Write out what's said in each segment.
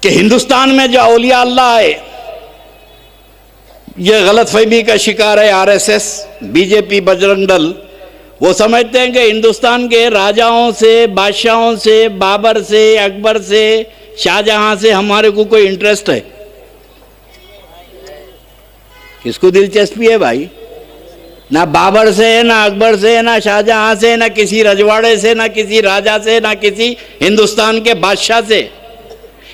कि हिंदुस्तान में जो औलिया अल्लाह है ये गलतफहमी का शिकार है आरएसएस, बीजेपी, बजरंग दल। वो समझते हैं कि हिंदुस्तान के राजाओं से, बादशाहों से, बाबर से, अकबर से, शाहजहां से हमारे को कोई इंटरेस्ट है। किसको दिलचस्पी है भाई? ना बाबर से है, ना अकबर से है, ना शाहजहां से, ना किसी रजवाड़े से, ना किसी राजा से, ना किसी हिंदुस्तान के बादशाह से।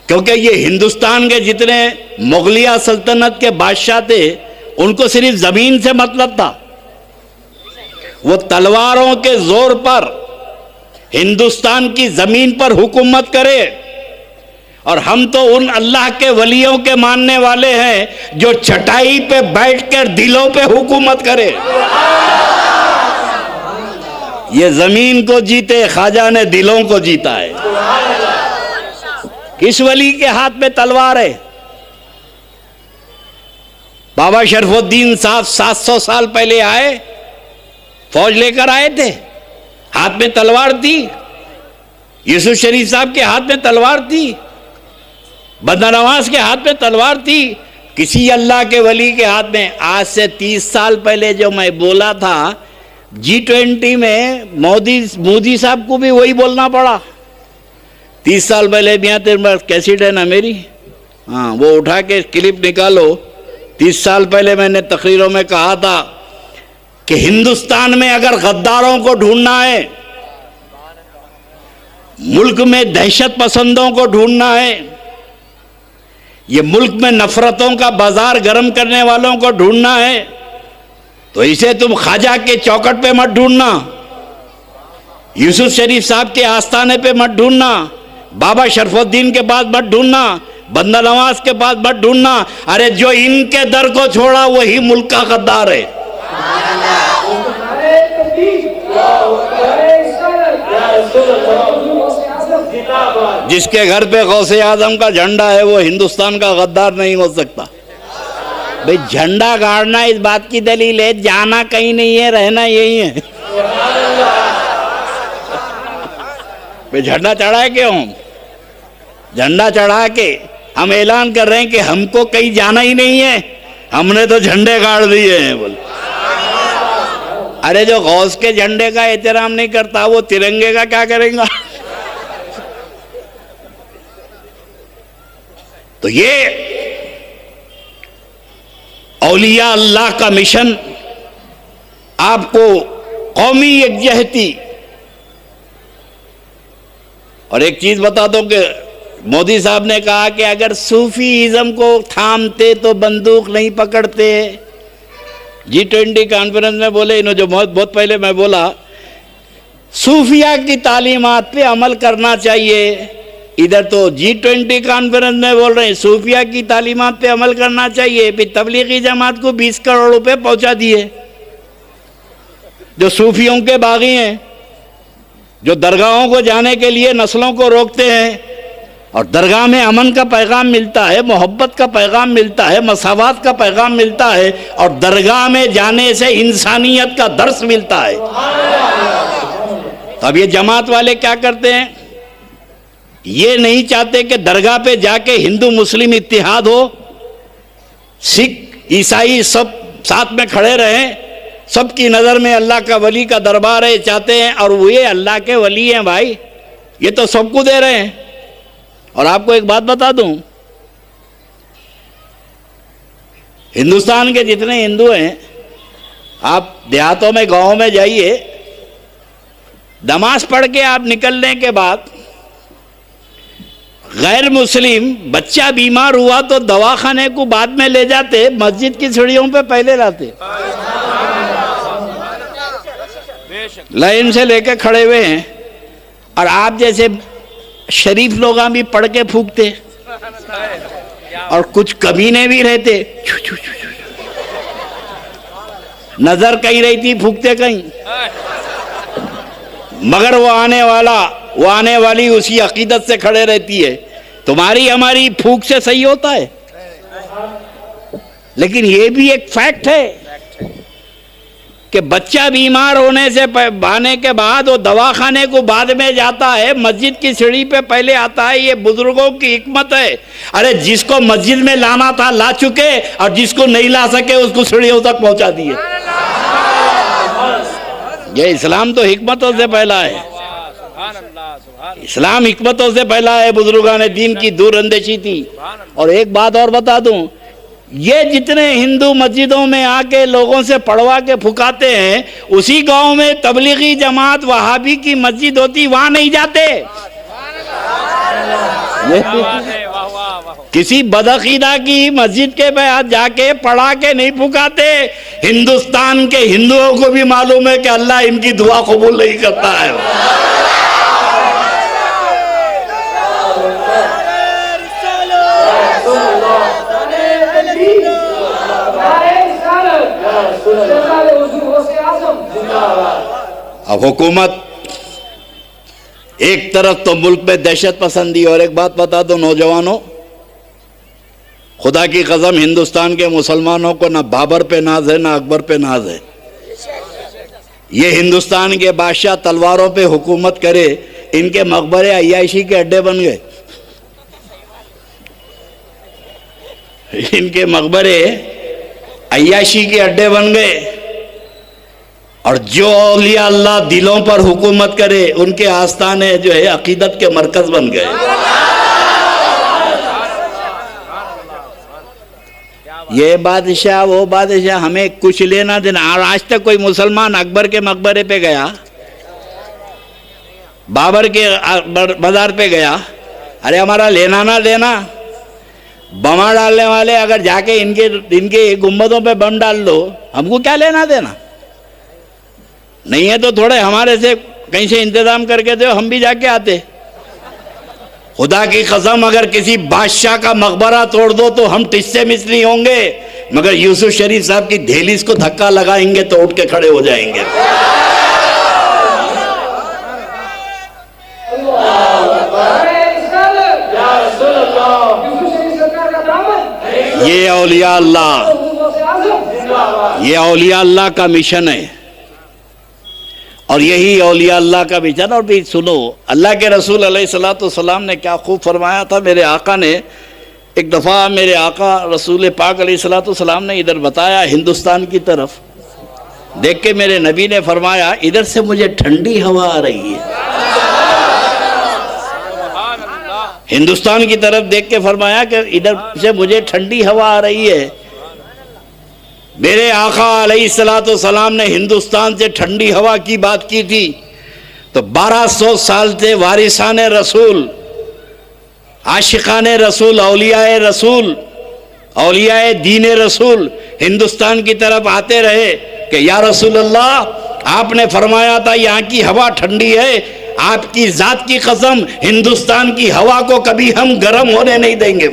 क्योंकि ये हिंदुस्तान के जितने मुगलिया सल्तनत के बादशाह थे उनको सिर्फ जमीन से मतलब था। वो तलवारों के जोर पर हिंदुस्तान की जमीन पर हुकूमत करे, और हम तो उन अल्लाह के वलियों के मानने वाले हैं जो चटाई पे बैठकर दिलों पे हुकूमत करे। ये जमीन को जीते ख्वाजा ने दिलों को जीता है। किस वली के हाथ में तलवार है? बाबा शरफुद्दीन साहब 700 साल पहले आए, फौज लेकर आए थे, हाथ में तलवार थी। यूसुफ शरीफ साहब के हाथ में तलवार थी, बंदा नवाज के हाथ में तलवार थी, किसी अल्लाह के वली के हाथ में। आज से 30 साल पहले जो मैं बोला था G20 में, मोदी साहब को भी वही बोलना पड़ा। 30 साल पहले मियाँ तेरे पास कैसेट है ना मेरी? हाँ, वो उठा के क्लिप निकालो। 30 साल पहले मैंने तकरीरों में कहा था कि हिंदुस्तान में अगर गद्दारों को ढूंढना है, मुल्क में दहशत पसंदों को ढूंढना है, ये मुल्क में नफरतों का बाजार गर्म करने वालों को ढूंढना है, तो इसे तुम ख्वाजा के चौखट पे मत ढूंढना, यूसुफ शरीफ साहब के आस्थाने पे मत ढूंढना, बाबा शरफुद्दीन के पास मत ढूंढना, बंदा नवाज के पास मत ढूंढना। अरे जो इनके दर को छोड़ा वही मुल्क का गद्दार है। जिसके घर पे गौसे आजम का झंडा है वो हिंदुस्तान का गद्दार नहीं हो सकता। भाई झंडा गाड़ना इस बात की दलील है, जाना कहीं नहीं है, रहना यही है। भाई झंडा चढ़ा के हम, झंडा चढ़ा के हम ऐलान कर रहे हैं कि हमको कहीं जाना ही नहीं है, हमने तो झंडे गाड़ दिए हैं। बोल, अरे जो गौस के झंडे का एहतराम नहीं करता वो तिरंगे का क्या करेगा? तो ये औलिया अल्लाह का मिशन आपको कौमी यकजहती। और एक चीज बता दो कि मोदी साहब ने कहा कि अगर सूफीइज्म को थामते तो बंदूक नहीं पकड़ते। G20 कॉन्फ्रेंस में बोले इन्होंने, जो बहुत पहले मैं बोला, सूफिया की तालीमात पे अमल करना चाहिए। इधर तो G20 कॉन्फ्रेंस में बोल रहे हैं सूफिया की तालीमात पे अमल करना चाहिए। फिर तबलीगी जमात को 20 करोड़ रुपए पहुंचा दिए, जो सूफियों के बागी हैं, जो दरगाहों को जाने के लिए नस्लों को रोकते हैं, और दरगाह में अमन का पैगाम मिलता है, मोहब्बत का पैगाम मिलता है, मसावात का पैगाम मिलता है, और दरगाह में जाने से इंसानियत का दर्स मिलता है। तो अब ये जमात वाले क्या करते हैं? ये नहीं चाहते कि दरगाह पे जाके हिंदू मुस्लिम इत्तिहाद हो, सिख ईसाई सब साथ में खड़े रहें, सबकी नज़र में अल्लाह का वली का दरबार है, चाहते हैं। और वो ये अल्लाह के वली हैं भाई, ये तो सबको दे रहे हैं। और आपको एक बात बता दूं, हिंदुस्तान के जितने हिंदू हैं, आप देहातों में, गांवों में जाइए, नमाज पढ़ के आप निकलने के बाद गैर मुस्लिम बच्चा बीमार हुआ तो दवाखाने को बाद में ले जाते, मस्जिद की सीढ़ियों पे पहले लाते, लाइन से लेके खड़े हुए हैं। और आप जैसे शरीफ लोग भी पढ़ के फूकते, और कुछ कमीने भी रहते, नजर कहीं रहती, फूकते कहीं, मगर वो आने वाली उसी अकीदत से खड़े रहती है। तुम्हारी हमारी फूक से सही होता है। लेकिन ये भी एक फैक्ट है कि बच्चा बीमार होने से आने के बाद वो दवाखाने को बाद में जाता है, मस्जिद की सीढ़ी पे पहले आता है। ये बुजुर्गों की हिकमत है। अरे जिसको मस्जिद में लाना था ला चुके, और जिसको नहीं ला सके उसको सीढ़ियों तक पहुंचा दिए। ये इस्लाम तो हिकमतों से फैला है। इस्लाम हिकमतों से फैला है। बुजुर्गों ने दीन की दूरअंदेशी थी। और एक बात और बता दूं, ये जितने हिंदू मस्जिदों में आके लोगों से पढ़वा के फुकाते हैं, उसी गांव में तबलीगी जमात वहाबी की मस्जिद होती, वहां नहीं जाते। किसी बदअकीदा की मस्जिद के बाद जाके पढ़ा के नहीं फुकाते। हिंदुस्तान के हिंदुओं को भी मालूम है कि अल्लाह इनकी दुआ कबूल नहीं करता है। अब हुकूमत एक तरफ तो मुल्क में दहशत पसंदी, और एक बात बता दो नौजवानों, खुदा की कसम हिंदुस्तान के मुसलमानों को ना बाबर पे नाज है ना अकबर पे नाज है। ये हिंदुस्तान के बादशाह तलवारों पे हुकूमत करे, इनके मकबरे अय्याशी के अड्डे बन गए। इनके मकबरे अय्याशी के अड्डे बन गए। और जो औलिया अल्लाह दिलों पर हुकूमत करे, उनके आस्थाने जो है अकीदत के मरकज बन गए। ये बादशाह वो बादशाह, हमें कुछ लेना देना। और आज तक कोई मुसलमान अकबर के मकबरे पे गया, बाबर के बाजार पे गया, अरे हमारा लेना ना देना। बमा डालने वाले अगर जाके इनके गुम्बदों पे बम डाल दो, हमको क्या लेना देना। नहीं है तो थोड़े हमारे से कहीं से इंतजाम करके दो, हम भी जाके आते। खुदा की कसम अगर किसी बादशाह का मकबरा तोड़ दो तो हम तिस्से मिस्री होंगे, मगर यूसुफ शरीफ साहब की दहलीज को धक्का लगाएंगे तो उठ के खड़े हो जाएंगे। ये औलिया अल्लाह, ये औलिया अल्लाह का मिशन है। और यही औलिया अल्लाह का मिशन। और भी सुनो, अल्लाह के रसूल अलैहिस्सलाम ने क्या खूब फरमाया था। मेरे आका ने एक दफ़ा, मेरे आका रसूल पाक अलैहिस्सलाम ने इधर बताया हिंदुस्तान की तरफ देख के, मेरे नबी ने फरमाया इधर से मुझे ठंडी हवा आ रही है। हिंदुस्तान की तरफ देख के फरमाया कि इधर से मुझे ठंडी हवा आ रही है। मेरे आका अलैहिस्सलाम ने हिंदुस्तान से ठंडी हवा की बात की थी तो 1200 साल से वारिसान रसूल, आशिकान रसूल, औलियाए रसूल, औलियाए दीन रसूल हिंदुस्तान की तरफ आते रहे कि या रसूल अल्लाह, आपने फरमाया था यहाँ की हवा ठंडी है, आपकी जात की कसम हिंदुस्तान की हवा को कभी हम गर्म होने नहीं देंगे।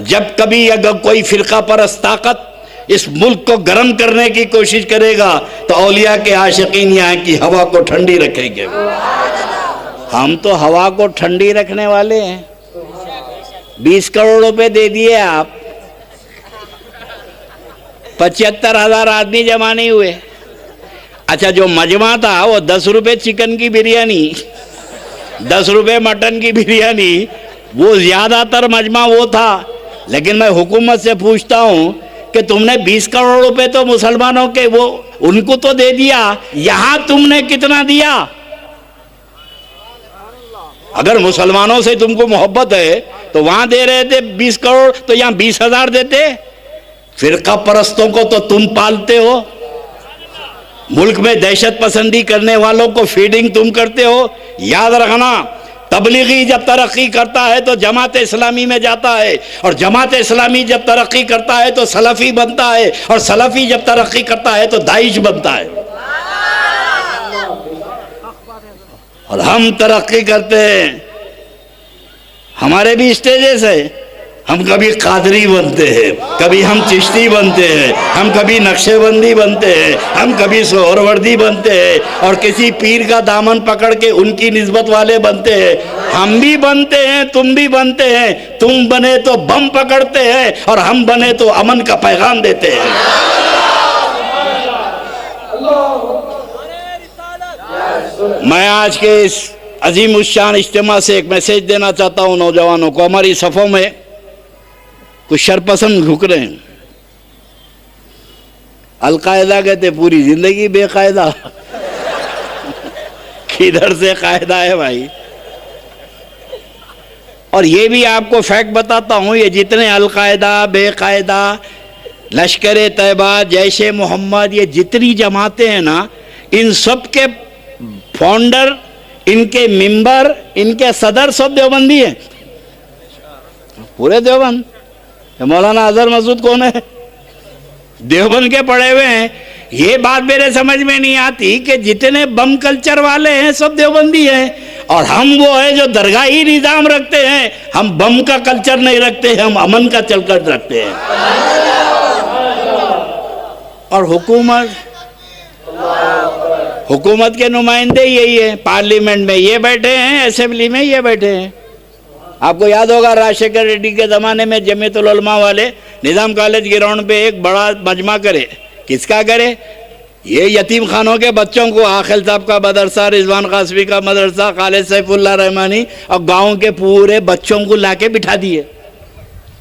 जब कभी अगर कोई फिरका परस्त ताकत इस मुल्क को गर्म करने की कोशिश करेगा तो औलिया के आशिकीन यहाँ की हवा को ठंडी रखेंगे। हम तो हवा को ठंडी रखने वाले हैं। 20 करोड़ रुपए दे दिए आप, 75,000 आदमी जमा नहीं हुए। अच्छा, जो मजमा था वो 10 रुपए चिकन की बिरयानी, 10 रुपए मटन की बिरयानी, वो ज्यादातर मजमा वो था। लेकिन मैं हुकूमत से पूछता हूं कि तुमने 20 करोड़ रुपए तो मुसलमानों के वो उनको तो दे दिया, यहां तुमने कितना दिया? अगर मुसलमानों से तुमको मोहब्बत है तो वहां दे रहे थे 20 करोड़, तो यहां 20,000 देते। फिरका परस्तों को तो तुम पालते हो, मुल्क में दहशत पसंदी करने वालों को फीडिंग तुम करते हो। याद रखना, तबलीगी जब तरक्की करता है तो जमात इस्लामी में जाता है, और जमात इस्लामी जब तरक्की करता है तो सलफी बनता है, और सलफी जब तरक्की करता है तो दाइश बनता है। और हम तरक्की करते हैं, हमारे भी स्टेजेस है, हम कभी कादरी बनते हैं, कभी हम चिश्ती बनते हैं, हम कभी नक्शेबंदी बनते हैं, हम कभी सोहरवर्दी बनते हैं, और किसी पीर का दामन पकड़ के उनकी निस्बत वाले बनते हैं। हम भी बनते हैं, तुम भी बनते हैं। तुम बने तो बम पकड़ते हैं और हम बने तो अमन का पैगाम देते हैं। मैं आज के इस अजीम उश्शान इज्तिमा से एक मैसेज देना चाहता हूँ नौजवानों को। हमारी सफ़ों में कुछ शरपसंद घुक रहे हैं। अलकायदा कहते पूरी जिंदगी बेकायदा। किधर से कायदा है भाई? और ये भी आपको फैक्ट बताता हूँ, ये जितने अलकायदा, बेकायदा, लश्कर तैयबा, जैश ए मोहम्मद, ये जितनी जमातें हैं ना, इन सब के फाउंडर, इनके मेंबर, इनके सदर सब देवबंदी हैं, पूरे देवबंद। मौलाना अजहर मसूद कौन है? देवबंद के पढ़े हुए हैं। ये बात मेरे समझ में नहीं आती कि जितने बम कल्चर वाले हैं सब देवबंदी हैं, और हम वो है जो दरगाही निज़ाम रखते हैं। हम बम का कल्चर नहीं रखते, हम अमन का चलकर रखते हैं। और हुकूमत के नुमाइंदे यही है। पार्लियामेंट में ये बैठे हैं, असेंबली में ये बैठे हैं। आपको याद होगा राजशेखर रेड्डी के ज़माने में जमीयतुल उलमा वाले निज़ाम कॉलेज ग्राउंड पे एक बड़ा मजमा करे। किसका करे? ये यतीम खानों के बच्चों को, आखिल साहब का मदरसा, रिजवान कासमी का मदरसा, खालिद सैफुल्लाह रहमानी, और गाँव के पूरे बच्चों को लाके बिठा दिए।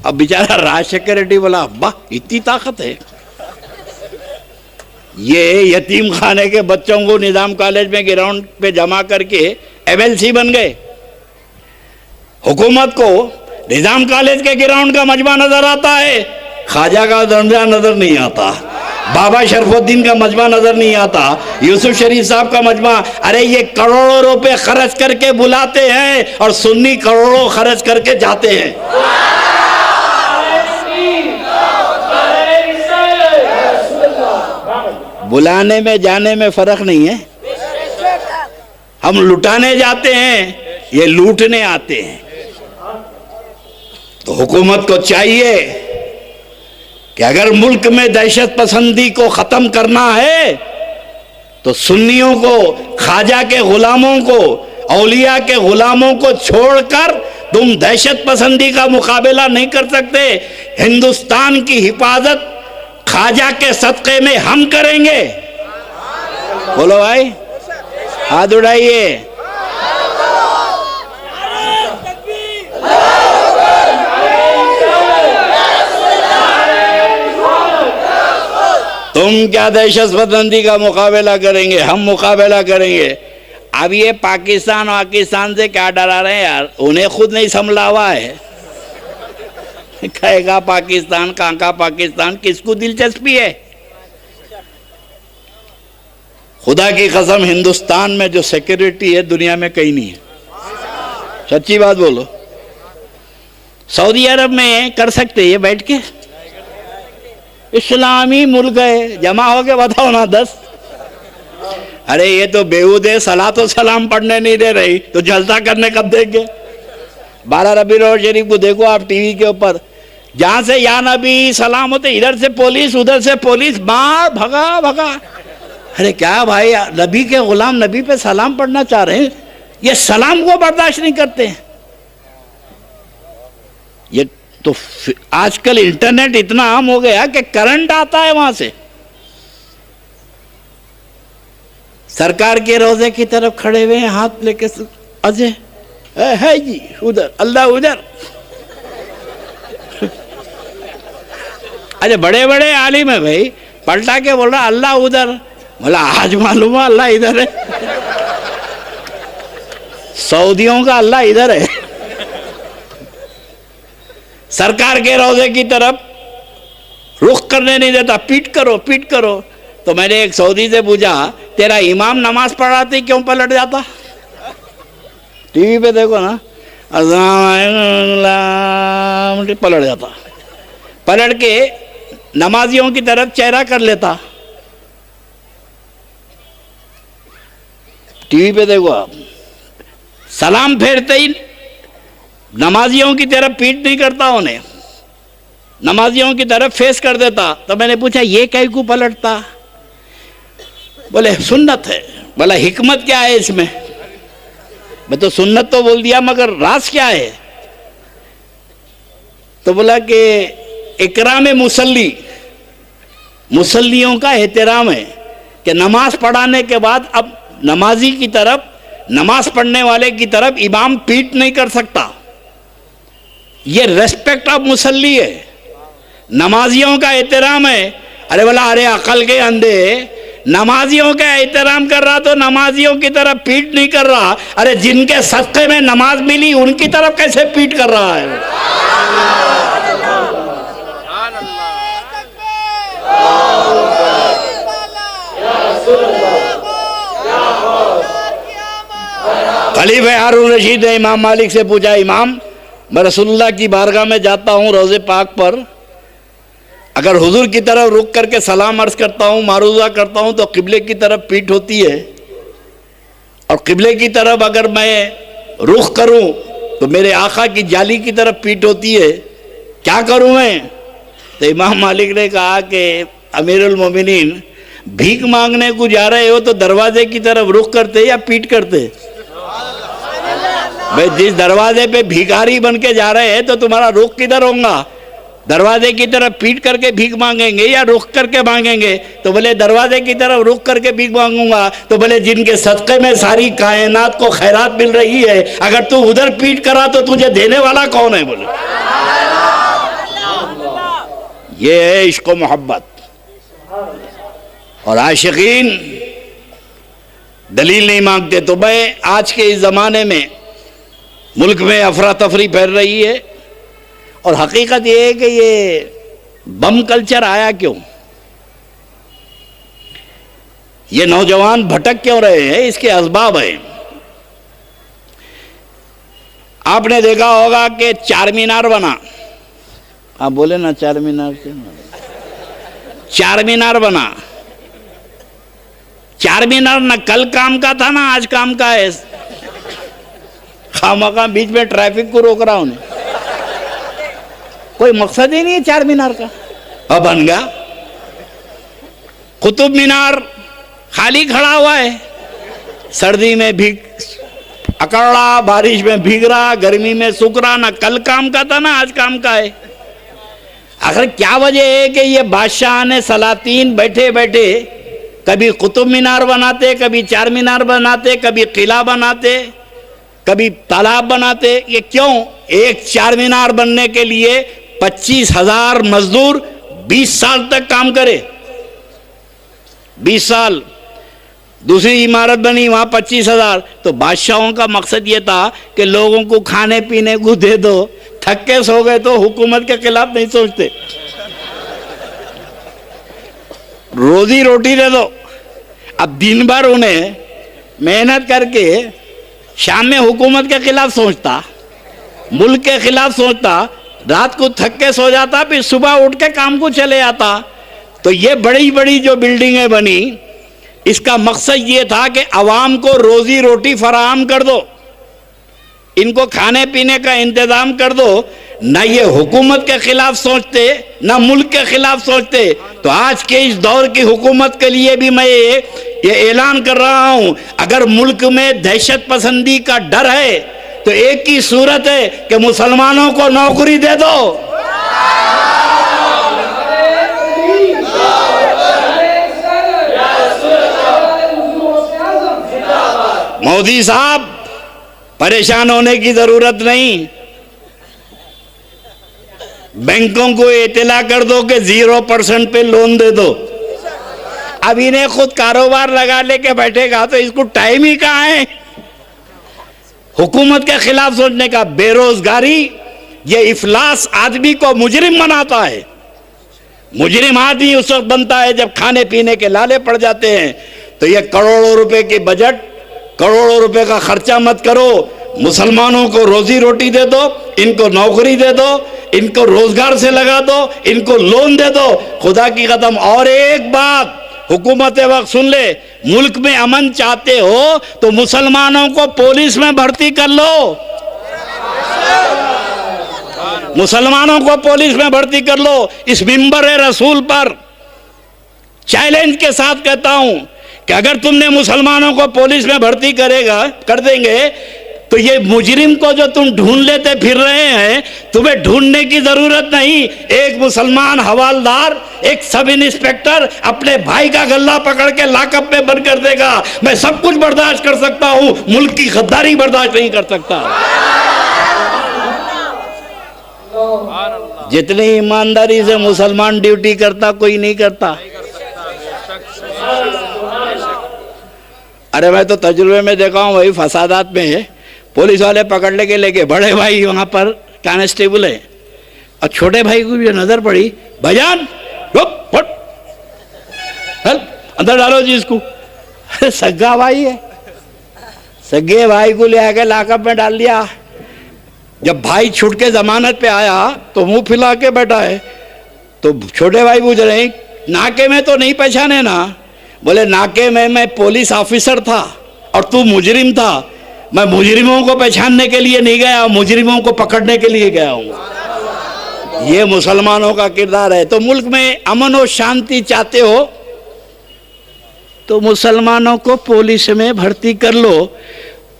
अब बेचारा राजशेखर रेड्डी बोला, अब्बा इतनी ताकत है। ये यतीम खाने के बच्चों को निज़ाम कॉलेज में ग्राउंड पे जमा करके MLC बन गए। हुकूमत को निज़ाम कॉलेज के ग्राउंड का मजमा नजर आता है, ख्वाजा का दर्जा नजर नहीं आता, बाबा शरफुद्दीन का मजमा नजर नहीं आता, यूसुफ शरीफ साहब का मजमा। अरे ये करोड़ों रुपए खर्च करके बुलाते हैं और सुन्नी करोड़ों खर्च करके जाते हैं। बुलाने में जाने में फर्क नहीं है। हम लुटाने जाते हैं, ये लूटने आते हैं। तो हुकूमत को चाहिए कि अगर मुल्क में दहशत पसंदी को खत्म करना है तो सुन्नियों को, ख्वाजा के गुलामों को, औलिया के गुलामों को छोड़कर तुम दहशत पसंदी का मुकाबला नहीं कर सकते। हिंदुस्तान की हिफाजत ख्वाजा के सदक़े में हम करेंगे। बोलो भाई, हाथ उठाइए। तुम क्या दहशत पसंदी का मुकाबला करेंगे? हम मुकाबला करेंगे। अब ये पाकिस्तान से क्या डरा रहे हैं यार? उन्हें खुद नहीं संभला हुआ है। कहेगा पाकिस्तान, कहाँ का पाकिस्तान? किसको दिलचस्पी है? खुदा की कसम, हिंदुस्तान में जो सिक्योरिटी है दुनिया में कहीं नहीं है। सच्ची बात बोलो। सऊदी अरब में कर सकते ये बैठ के? इस्लामी मुल्क है, जमा हो के बताओ ना 10। अरे ये तो बेहूदे सलात तो सलाम पढ़ने नहीं दे रही, तो जलसा करने कब देंगे? 12 रबीउल अव्वल शरीफ को देखो आप टीवी के ऊपर, जहां से या नबी सलाम होते, इधर से पुलिस, उधर से पुलिस, मार भगा भगा। अरे क्या भाई, नबी के गुलाम नबी पे सलाम पढ़ना चाह रहे हैं, ये सलाम को बर्दाश्त नहीं करते हैं। ये तो आजकल इंटरनेट इतना आम हो गया कि करंट आता है वहां से। सरकार के रोजे की तरफ खड़े हुए हैं, हाथ लेके, अजय है जी उधर, अल्लाह उधर। अरे बड़े बड़े आलिम है भाई, पलटा के बोल रहा अल्लाह उधर। बोला आज मालूम है अल्लाह इधर है। सऊदियों का अल्लाह इधर है। सरकार के रोजे की तरफ रुख करने नहीं देता, पीट करो पीट करो। तो मैंने एक सऊदी से पूछा, तेरा इमाम नमाज पढ़ाते क्यों पलट जाता? टीवी पे देखो ना, पलट जाता, पलट के नमाजियों की तरफ चेहरा कर लेता। टीवी पे देखो आप, सलाम फेरते ही नमाजियों की तरफ पीठ नहीं करता उन्हें। नमाजियों की तरफ फेस कर देता। तो मैंने पूछा ये कहीं को पलटता? बोले सुन्नत है। बोला हिकमत क्या है इसमें? मैं तो सुन्नत तो बोल दिया, मगर राज क्या है? तो बोला कि इकराम मुसल्ली, मुसल्लियों का एहतराम है कि नमाज पढ़ाने के बाद अब नमाजी की तरफ, नमाज पढ़ने वाले की तरफ इमाम पीठ नहीं कर सकता। ये रेस्पेक्ट ऑफ मुसल्ली है, नमाजियों का एहतराम है। अरे बोला अरे अकल के अंधे, नमाजियों का एहतराम कर रहा तो नमाजियों की तरफ पीठ नहीं कर रहा। अरे जिनके सदक़े में नमाज मिली उनकी तरफ कैसे पीठ कर रहा है? खलीफा हारून रशीद ने इमाम मालिक से पूछा, इमाम मैं रसूलुल्लाह की बारगाह में जाता हूँ रोज़े पाक पर, अगर हुजूर की तरफ रुक करके सलाम अर्ज करता हूँ, मारूज़ा करता हूँ तो किबले की तरफ पीठ होती है, और किबले की तरफ अगर मैं रुख करूँ तो मेरे आका की जाली की तरफ पीठ होती है, क्या करूँ मैं? तो इमाम मालिक ने कहा कि अमीरुल मोमिनीन, भीख मांगने को जा रहे हो तो दरवाजे की तरफ रुख करते या पीठ करते? भाई जिस दरवाजे पे भिखारी बन के जा रहे हैं तो तुम्हारा रुख किधर होगा? दरवाजे की तरफ पीठ करके भीख मांगेंगे या रुख करके मांगेंगे? तो बोले दरवाजे की तरफ रुख करके भीख मांगूंगा। तो बोले जिनके सदक़े में सारी कायनात को खैरात मिल रही है, अगर तू उधर पीठ करा तो तुझे देने वाला कौन है? बोले ये है इश्क़ मोहब्बत। और आशिकीन दलील नहीं मांगते। तो भाई आज के इस ज़माने में मुल्क में अफरा तफरी फैल रही है, और हकीकत ये है कि ये बम कल्चर आया क्यों? ये नौजवान भटक क्यों रहे हैं? इसके असबाब हैं। आपने देखा होगा कि चार मीनार बना, आप बोले ना चार मीनार क्यों? चार मीनार बना। चार मीनार न कल काम का था ना आज काम का है। खामखा बीच में ट्रैफिक को रोक रहा हूं, कोई मकसद ही नहीं है चार मीनार का। अब बन गया कुतुब मीनार, खाली खड़ा हुआ है, सर्दी में भीग अकड़ रहा, बारिश में भीग रहा, गर्मी में सूख रहा। ना कल काम का था ना आज काम का है। आखिर क्या वजह है कि ये बादशाह ने सलातीन बैठे बैठे कभी कुतुब मीनार बनाते, कभी चार मीनार बनाते, कभी किला बनाते, कभी तालाब बनाते? ये क्यों? एक चार मीनार बनने के लिए 25,000 मजदूर 20 साल तक काम करे। 20 साल। दूसरी इमारत बनी वहां 25,000। तो बादशाहों का मकसद ये था कि लोगों को खाने पीने को दे दो, थक के सो गए तो हुकूमत के खिलाफ नहीं सोचते, रोजी रोटी दे दो। अब दिन भर उन्हें मेहनत करके शाम में हुकूमत के खिलाफ सोचता, मुल्क के खिलाफ सोचता, रात को थक के सो जाता, फिर सुबह उठ के काम को चले आता। तो ये बड़ी बड़ी जो बिल्डिंगें बनी, इसका मकसद ये था कि अवाम को रोजी रोटी फराहम कर दो, इनको खाने पीने का इंतजाम कर दो। ना ये हुकूमत के खिलाफ सोचते, ना मुल्क के खिलाफ सोचते। तो आज के इस दौर की हुकूमत के लिए भी मैं ये ऐलान कर रहा हूं, अगर मुल्क में दहशत पसंदी का डर है तो एक ही सूरत है कि मुसलमानों को नौकरी दे दो। मोदी साहब परेशान होने की जरूरत नहीं, बैंकों को इत्तला कर दो कि 0% पे लोन दे दो। अब इन्हें खुद कारोबार लगा लेके बैठेगा तो इसको टाइम ही कहाँ है हुकूमत के खिलाफ सोचने का। बेरोजगारी ये इफलास आदमी को मुजरिम बनाता है। मुजरिम आदमी उस वक्त बनता है जब खाने पीने के लाले पड़ जाते हैं। तो ये करोड़ों रुपए की बजट, करोड़ों रुपए का खर्चा मत करो, मुसलमानों को रोजी रोटी दे दो, इनको नौकरी दे दो, इनको रोजगार से लगा दो, इनको लोन दे दो। खुदा की कसम। और एक बात हुकूमत वक्त सुन ले, मुल्क में अमन चाहते हो तो मुसलमानों को पुलिस में भर्ती कर लो। मुसलमानों को पुलिस में भर्ती कर लो। इस मिंबर रसूल पर चैलेंज के साथ कहता हूं कि अगर तुमने मुसलमानों को पुलिस में भर्ती कर देंगे तो ये मुजरिम को जो तुम ढूंढ लेते फिर रहे हैं, तुम्हें ढूंढने की जरूरत नहीं। एक मुसलमान हवालदार, एक सब इंस्पेक्टर अपने भाई का गला पकड़ के लॉकअप में बंद कर देगा। मैं सब कुछ बर्दाश्त कर सकता हूं, मुल्क की गद्दारी बर्दाश्त नहीं कर सकता। जितनी ईमानदारी से मुसलमान ड्यूटी करता कोई नहीं करता। अरे मैं तो तजुर्बे में देखा हूं, वही फसादात में है, पुलिस वाले पकड़ने के लेके बड़े भाई वहां पर कांस्टेबल है और छोटे भाई को भी नजर पड़ी, भाईजान अंदर डालो जी इसको। सगा भाई है, सगे भाई को ले आके लॉकअप में डाल दिया। जब भाई छूट के जमानत पे आया तो मुंह फैला के बैठा है, तो छोटे भाई पूछ रहे नाके में तो नहीं पहचाने ना? बोले नाके में मैं पुलिस ऑफिसर था और तू मुजरिम था। मैं मुजरिमों को पहचानने के लिए नहीं गया, मुजरिमों को पकड़ने के लिए गया हूं। ये मुसलमानों का किरदार है। तो मुल्क में अमन और शांति चाहते हो तो मुसलमानों को पुलिस में भर्ती कर लो।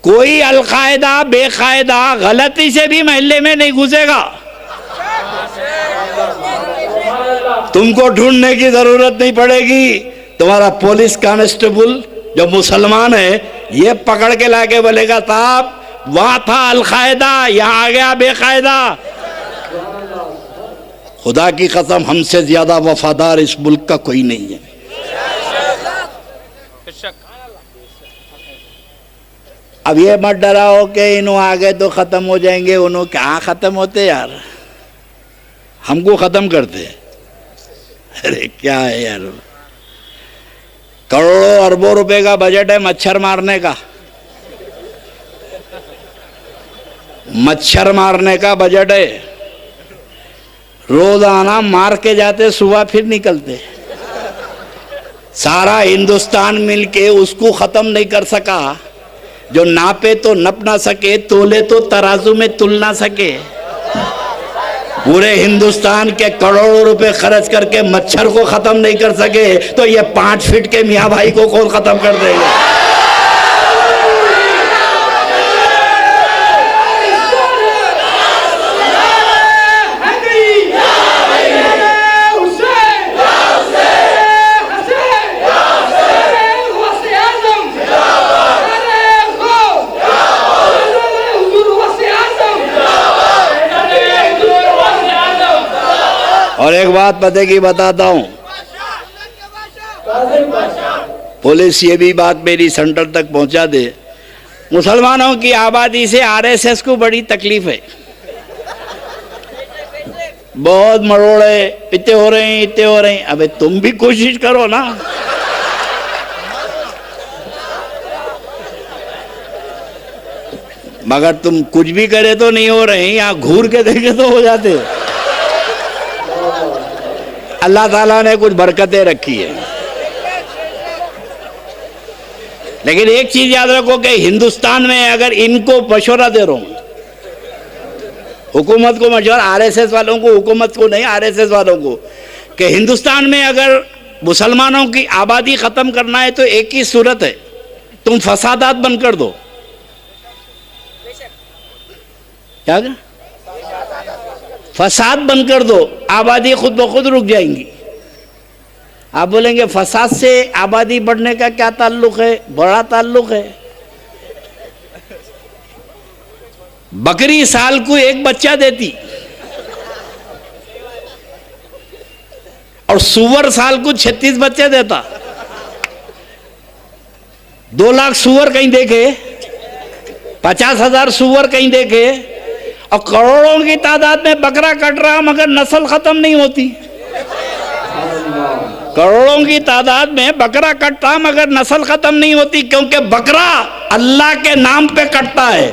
कोई अलकायदा बेकायदा गलती से भी मोहल्ले में नहीं घुसेगा, तुमको ढूंढने की जरूरत नहीं पड़ेगी। तुम्हारा पुलिस कांस्टेबल जो मुसलमान है ये पकड़ के लाके बोलेगा साहब वहां था अलकायदा, यहां आ गया बेकायदा। खुदा की कसम हमसे ज्यादा वफादार इस मुल्क का कोई नहीं है। अब ये मत डराओ कि इन्हों आ गए तो खत्म हो जाएंगे, उन्हों कहाँ खत्म होते यार, हमको खत्म करते। अरे क्या है यार, करोड़ों अरबों रुपए का बजट है मच्छर मारने का, मच्छर मारने का बजट है। रोजाना मार के जाते, सुबह फिर निकलते। सारा हिंदुस्तान मिलके उसको खत्म नहीं कर सका। जो नापे तो नप ना सके, तोले तो तराजू में तुल ना सके। पूरे हिंदुस्तान के करोड़ों रुपए खर्च करके मच्छर को खत्म नहीं कर सके तो ये 5 फीट के मियाँ भाई को कौन खत्म कर देगा? और एक बात पते की बताता हूं, पुलिस ये भी बात मेरी सेंटर तक पहुंचा दे, मुसलमानों की आबादी से आरएसएस को बड़ी तकलीफ है। बहुत मरोड़े इतने हो रहे हैं, इतने हो रहे हैं। अबे तुम भी कोशिश करो ना। मगर तुम कुछ भी करे तो नहीं हो रहे हैं, यहां घूर के देखे तो हो जाते। अल्लाह ताला ने कुछ बरकतें रखी है, लेकिन एक चीज याद रखो कि हिंदुस्तान में अगर इनको मशवरा दे रहा हूं, हुकूमत को मशवरा, आरएसएस वालों को, हुकूमत को नहीं, आरएसएस वालों को, कि हिंदुस्तान में अगर मुसलमानों की आबादी खत्म करना है तो एक ही सूरत है, तुम फसादात बंद कर दो। क्या फसाद बंद कर दो, आबादी खुद ब खुद रुक जाएंगी। आप बोलेंगे फसाद से आबादी बढ़ने का क्या ताल्लुक है? बड़ा ताल्लुक है। बकरी साल को एक बच्चा देती और सुअर साल को 36 बच्चे देता। 2 लाख सुअर कहीं देखे, 50,000 सुअर कहीं देखे, और करोड़ों की तादाद में बकरा कट रहा मगर नस्ल खत्म नहीं होती। करोड़ों की तादाद में बकरा कटता मगर नस्ल खत्म नहीं होती, क्योंकि बकरा अल्लाह के नाम पे कटता है,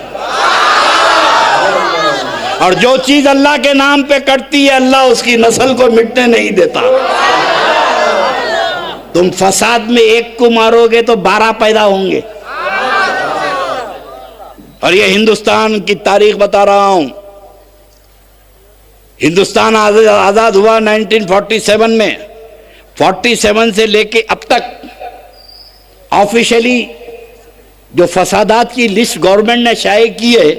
और जो चीज अल्लाह के नाम पे कटती है अल्लाह उसकी नस्ल को मिटने नहीं देता। तुम फसाद में एक को मारोगे तो 12 पैदा होंगे। और ये हिंदुस्तान की तारीख बता रहा हूं, हिंदुस्तान आज़ाद हुआ 1947 में। 47 से लेके अब तक ऑफिशियली जो फसादात की लिस्ट गवर्नमेंट ने शाये की है,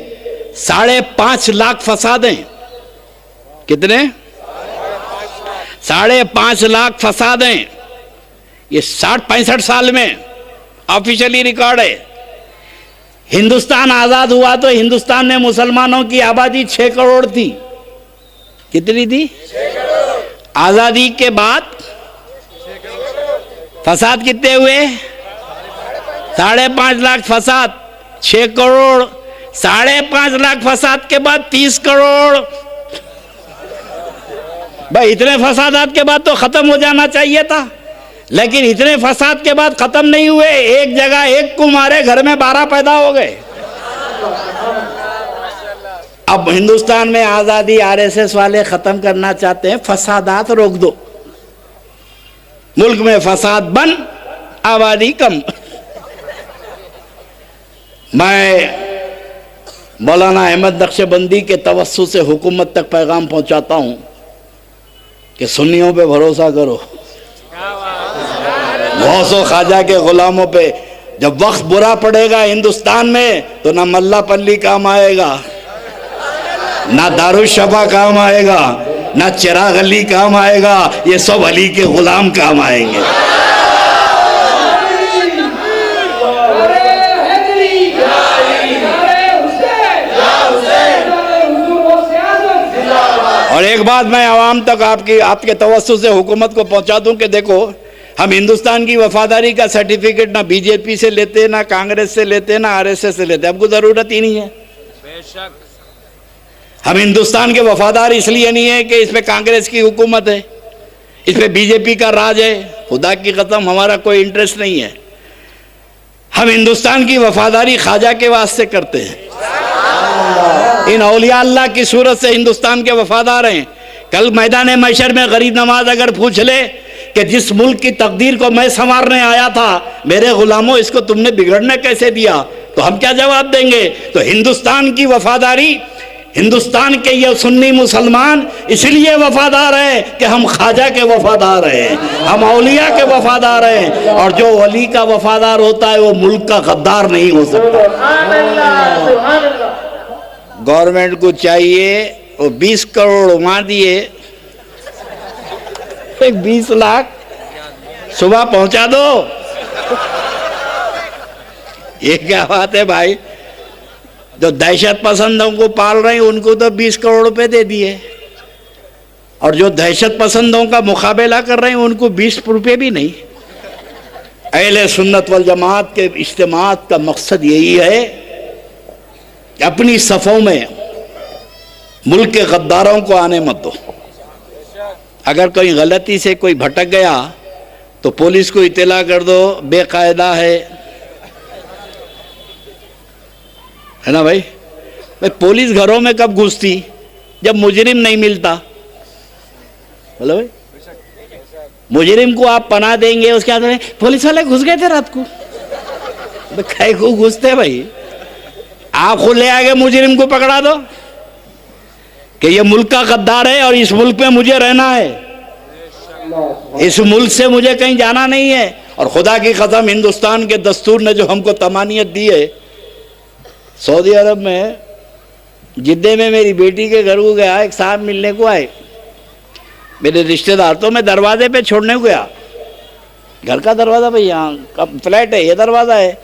5.5 लाख फसाद हैं। कितने? 5.5 लाख फसाद हैं। ये 65 साल में ऑफिशियली रिकॉर्ड है। हिंदुस्तान आजाद हुआ तो हिंदुस्तान में मुसलमानों की आबादी 6 करोड़ थी। कितनी थी? 6 करोड़। आजादी के बाद फसाद कितने हुए? 5.5 लाख फसाद। 6 करोड़। 5.5 लाख फसाद के बाद 30 करोड़। भाई इतने फसादात के बाद तो खत्म हो जाना चाहिए था, लेकिन इतने फसाद के बाद खत्म नहीं हुए। एक जगह एक को मारे घर में 12 पैदा हो गए। अब हिंदुस्तान में आजादी आरएसएस वाले खत्म करना चाहते हैं, फसादात रोक दो, मुल्क में फसाद बंद, आबादी कम। मैं मौलाना अहमद नक्शबंदी के तवस्सुत से हुकूमत तक पैगाम पहुंचाता हूं कि सुन्नियों पे भरोसा करो, गौसो ख्वाजा के गुलामों पे। जब वक्त बुरा पड़ेगा हिंदुस्तान में तो ना मल्ला पल्ली काम आएगा, ना दारुशफा काम आएगा, ना चिराग अली काम आएगा, ये सब अली के गुलाम काम आएंगे। और एक बात मैं आवाम तक आपके तवज्जो से हुकूमत को पहुंचा दूं कि देखो, हम हिंदुस्तान की वफादारी का सर्टिफिकेट ना बीजेपी से लेते, ना कांग्रेस से लेते, ना आरएसएस से लेते। हमको जरूरत ही नहीं है। बेशक हम हिंदुस्तान के वफादार इसलिए नहीं है कि इस पे कांग्रेस की हुकूमत है, इस पे बीजेपी का राज है। खुदा की कसम हमारा कोई इंटरेस्ट नहीं है। हम हिंदुस्तान की वफादारी ख्वाजा के वास्ते करते हैं। इन औलिया अल्लाह की सूरत से हिंदुस्तान के वफादार हैं। कल मैदान महशर में गरीब नवाज अगर पूछ ले कि जिस मुल्क की तकदीर को मैं संवारने आया था, मेरे गुलामों इसको तुमने बिगड़ने कैसे दिया, तो हम क्या जवाब देंगे? तो हिंदुस्तान की वफादारी, हिंदुस्तान के ये सुन्नी मुसलमान इसलिए वफादार है कि हम ख्वाजा के वफादार हैं, हम औलिया के वफादार हैं। और जो वली का वफादार होता है वो मुल्क का गद्दार नहीं हो सकता। गवर्नमेंट को चाहिए वो 20 करोड़ वहां दिए, एक 20 लाख सुबह पहुंचा दो। ये क्या बात है भाई? जो दहशत पसंदों को पाल रहे हैं उनको तो 20 करोड़ रुपए दे दिए, और जो दहशत पसंदों का मुकाबला कर रहे हैं उनको 20 रुपए भी नहीं। अहले सुन्नत वल जमात के इज्तिमात का मकसद यही है कि अपनी सफ़ों में मुल्क के गद्दारों को आने मत दो। अगर कोई गलती से कोई भटक गया तो पुलिस को इत्तला कर दो, बेकायदा है ना भाई? पुलिस घरों में कब घुसती? जब मुजरिम नहीं मिलता। बोलो भाई, मुजरिम को आप पनाह देंगे, उसके बाद पुलिस वाले घुस गए थे रात को। कै को घुसते भाई? आप खुद ले आगे मुजरिम को पकड़ा दो कि ये मुल्क का गद्दार है और इस मुल्क में मुझे रहना है, इस मुल्क से मुझे कहीं जाना नहीं है। और खुदा की कसम हिंदुस्तान के दस्तूर ने जो हमको तमानियत दी है, सऊदी अरब में जिद्दे में मेरी बेटी के घर को गया, एक साहब मिलने को आए, मेरे रिश्तेदार, तो मैं दरवाजे पे छोड़ने को गया। घर का दरवाज़ा भाई, यहाँ फ्लैट है, ये दरवाज़ा है।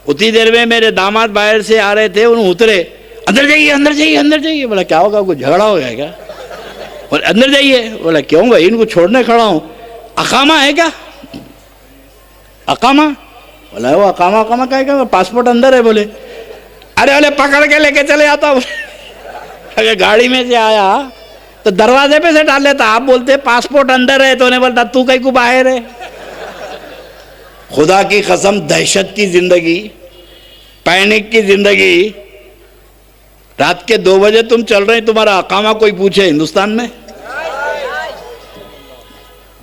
उतनी देर में मेरे दामाद बाहर से आ रहे थे, उन्होंने उतरे, अंदर जाइए अंदर जाइए अंदर जाइए। बोला क्या होगा, कुछ झगड़ा हो गया क्या? और अंदर जाइए। बोला क्यों भाई, इनको छोड़ने खड़ा हूँ। अकामा है क्या? अकामा? बोला वो अकामा अकामा क्या है, पासपोर्ट अंदर है। बोले अरे बोले पकड़ के लेके चले आता हूँ। अगर गाड़ी में से आया तो दरवाजे पे से डाल लेता। आप बोलते पासपोर्ट अंदर है, तो उन्हें बोलता तू कहीं को बाहर है। खुदा की कसम, दहशत की जिंदगी, पैनिक की जिंदगी। रात के 2 बजे तुम चल रहे, तुम्हारा अकामा कोई पूछे हिंदुस्तान में?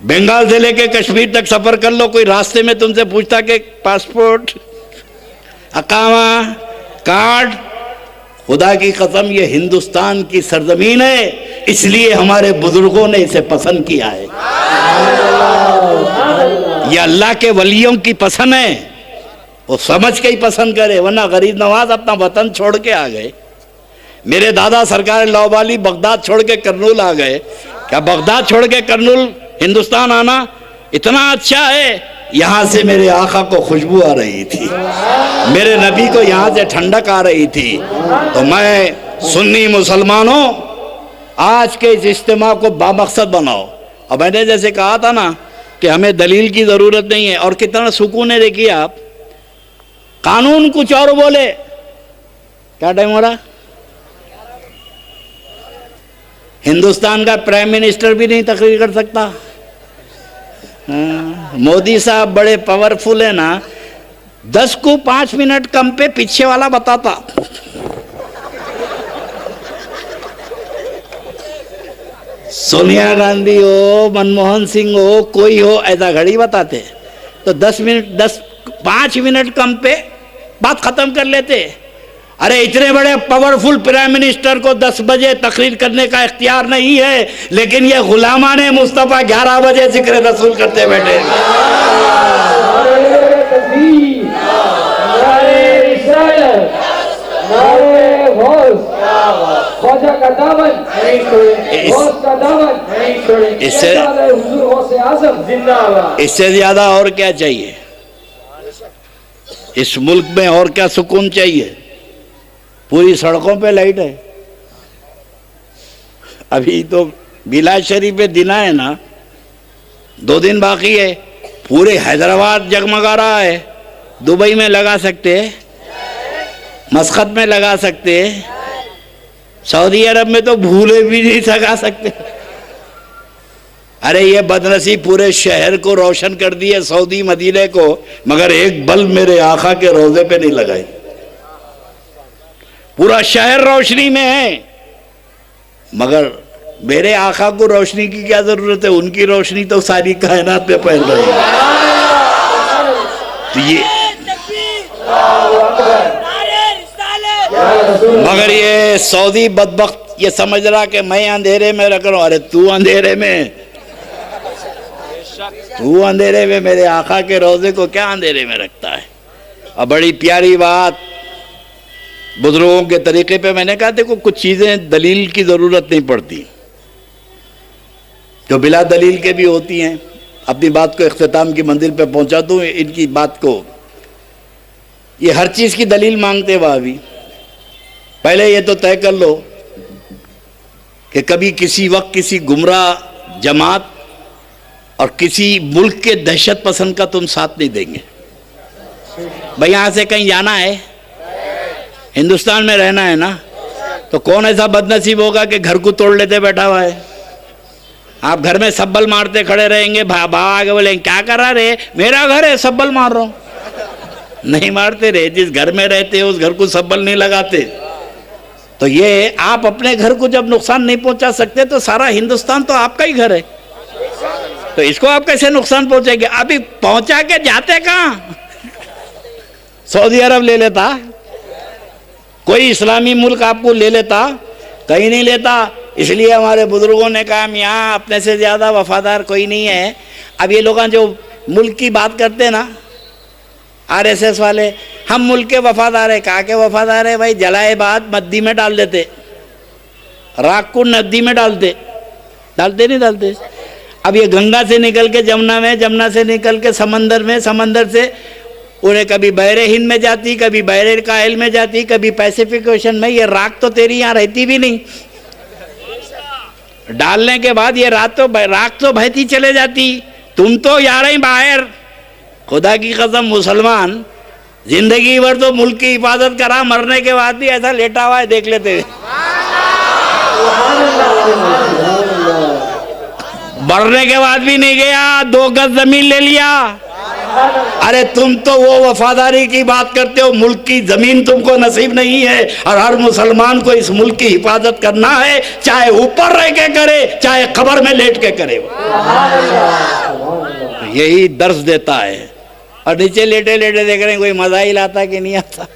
बंगाल से लेके कश्मीर तक सफर कर लो, कोई रास्ते में तुमसे पूछता कि पासपोर्ट, अकामा, कार्ड? खुदा की कसम ये हिंदुस्तान की सरजमीन है, इसलिए हमारे बुजुर्गों ने इसे पसंद किया है। ये अल्लाह के वलियों की पसंद है, वो समझ के ही पसंद करे, वरना गरीब नवाज अपना वतन छोड़ के आ गए। मेरे दादा सरकार लाहौबाली बगदाद छोड़ के करनूल आ गए। क्या बगदाद छोड़ के करनूल हिंदुस्तान आना इतना अच्छा है? यहाँ से मेरे आका को खुशबू आ रही थी, मेरे नबी को यहाँ से ठंडक आ रही थी। तो मैं सुन्नी मुसलमानों, आज के इस इज्तिमा को बामकसद बनाओ। और मैंने जैसे कहा था ना कि हमें दलील की ज़रूरत नहीं है, और कितना सुकून है। देखिए आप, कानून कुछ और बोले, क्या टाइम हो रहा, हिंदुस्तान का प्राइम मिनिस्टर भी नहीं तकरीर कर सकता। मोदी साहब बड़े पावरफुल है ना, 10 को 5 मिनट कम पे पीछे वाला बताता। सोनिया गांधी हो, मनमोहन सिंह हो, कोई हो, ऐसा घड़ी बताते तो 5 मिनट कम पे बात खत्म कर लेते। अरे इतने बड़े पावरफुल प्राइम मिनिस्टर को 10 बजे तकरीर करने का इख्तियार नहीं है, लेकिन ये गुलामाने मुस्तफ़ा 11 बजे जिक्र रसूल करते बैठे। इससे ज्यादा और क्या चाहिए? इस मुल्क में और क्या सुकून चाहिए? पूरी सड़कों पे लाइट है। अभी तो बिलाज शरीफ पे दिन है ना, 2 दिन बाकी है, पूरे हैदराबाद जगमगा रहा है। दुबई में लगा सकते, मस्कत में लगा सकते, सऊदी अरब में तो भूले भी नहीं लगा सकते। अरे ये बदनसीब पूरे शहर को रोशन कर दिए, सऊदी मदीने को, मगर एक बल्ब मेरे आका के रोजे पे नहीं लगाई। पूरा शहर रोशनी में है, मगर मेरे आका को रोशनी की क्या जरूरत है? उनकी रोशनी तो सारी कायनात पे फैल रही है। तो ये मगर ये सऊदी बदबख्त ये समझ रहा कि मैं अंधेरे में रख रहा हूं। अरे तू अंधेरे में मेरे आका के रोजे को क्या अंधेरे में रखता है? और बड़ी प्यारी बात बुजुर्गों के तरीके पे मैंने कहा, देखो कुछ चीजें दलील की जरूरत नहीं पड़ती, जो बिला दलील के भी होती हैं। अपनी बात को इख्तिताम की मंजिल पे पहुंचा दूं इनकी बात को। ये हर चीज की दलील मांगते वह भी। पहले ये तो तय कर लो कि कभी किसी वक्त किसी गुमराह जमात और किसी मुल्क के दहशत पसंद का तुम साथ नहीं देंगे। भाई यहां से कहीं जाना है, हिंदुस्तान में रहना है ना, तो कौन ऐसा बदनसीब होगा कि घर को तोड़ लेते बैठा हुआ है? आप घर में सब्बल मारते खड़े रहेंगे, भाग बोले क्या कर रहा रे, मेरा घर है सब्बल मार रहा हूं। नहीं मारते रे, जिस घर में रहते हो उस घर को सब्बल नहीं लगाते। तो ये आप अपने घर को जब नुकसान नहीं पहुंचा सकते तो सारा हिंदुस्तान तो आपका ही घर है, तो इसको आप कैसे नुकसान पहुंचाएंगे? अभी पहुंचा के जाते कहां? सऊदी अरब ले लेता, कोई इस्लामी मुल्क आपको ले लेता, कहीं नहीं लेता। इसलिए हमारे बुजुर्गों ने कहा यहाँ अपने से ज़्यादा वफादार कोई नहीं है। अब ये लोग जो मुल्क की बात करते हैं ना, आरएसएस वाले, हम मुल्क के वफादार है। कहा के वफादार है भाई? जलाए बाद नदी में डाल देते, राख को नदी में डालते नहीं डालते। अब ये गंगा से निकल के जमुना में, जमुना से निकल के समंदर में, समंदर से उन्हें कभी बहरे हिंद में जाती, कभी बहरे कायल में जाती, कभी पैसिफिक ओशन में। ये राख तो तेरी यहाँ रहती भी नहीं, डालने के बाद ये राख तो बहती चले जाती, तुम तो यार ही बाहर। खुदा की कसम मुसलमान जिंदगी भर तो मुल्क की हिफाजत करा, मरने के बाद भी ऐसा लेटा हुआ है देख लेते। बढ़ने के बाद भी नहीं गया, 2 गज जमीन ले लिया। अरे तुम तो वो वफादारी की बात करते हो, मुल्क की जमीन तुमको नसीब नहीं है। और हर मुसलमान को इस मुल्क की हिफाजत करना है, चाहे ऊपर रह के करे, चाहे कब्र में लेट के करे। यही दर्श देता है। और नीचे लेटे लेटे देख रहे हैं कोई मजाइल आता कि नहीं आता,